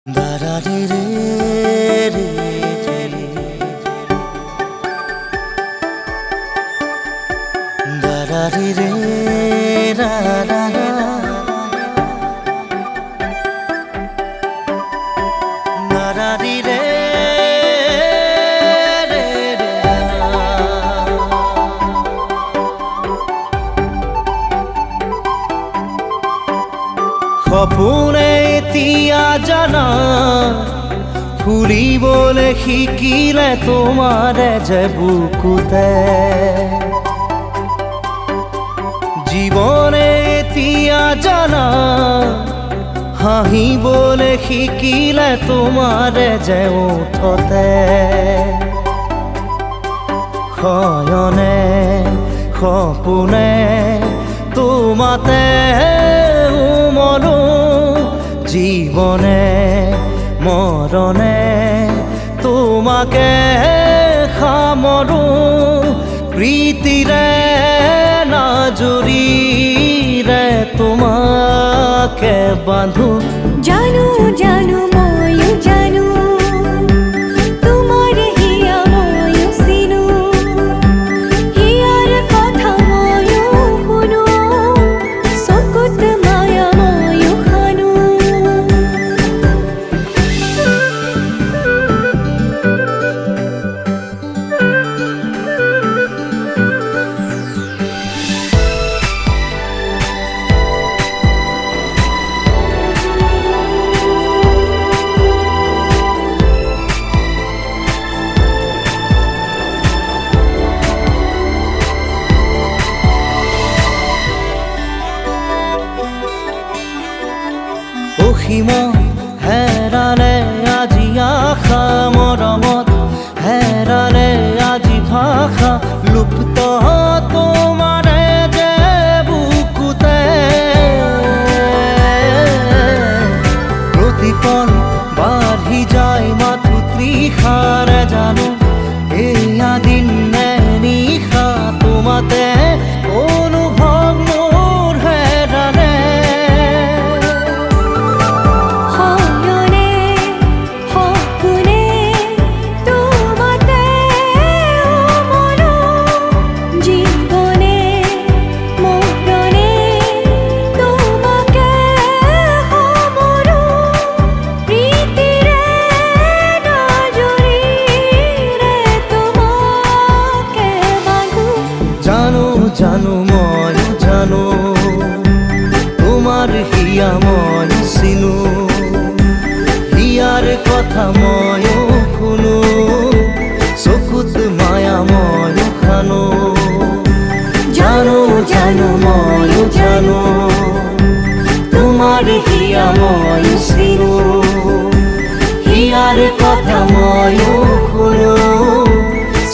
দারারে রে রে রে দারারে রে রা রা রা দারারে রে রে রে সপোনে এতিয়া জানা ফুৰিবলৈ শিকিলে তোমাৰে যে বুকুতে জীৱনে এতিয়া জানা হাঁহিবলৈ শিকিলে তোমাৰে যে ওঠতে শয়নে সপোনে তোমাতে উমলো জীবনে মরণে তোমাকে সামৰো প্ৰীতিৰে নাজুৰিৰে তোমাকে বান্ধো জানো জানো ময়ো জানো তোমাৰ হিয়া ময়ো চিনো হিয়াৰ কথা ময়ো শুনো চকুত মায়া ময়ো খানো অসীমত হেৰালে আজি আশা মৰমত হেৰালে আজি ভাষা লুপ্ত তোমাৰে যে বুকুতে প্ৰতিপল বাঢ়ি যায় মাথো তৃষাৰে জানো এয়া দিন নে নিশা তোমাতে অনুভৱ মোৰ হেৰালে জানো ময়ো জানো তোমাৰ হিয়া ময়ো চিনো হিয়াৰ কথা ময়ো শুনো চকুত মায়া ময়ো খানো জানো জানো ময়ো জানো তোমাৰ হিয়া ময়ো চিনো হিয়াৰ কথা ময়ো শুনো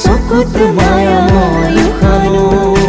চকুত মায়া ময়ো খানো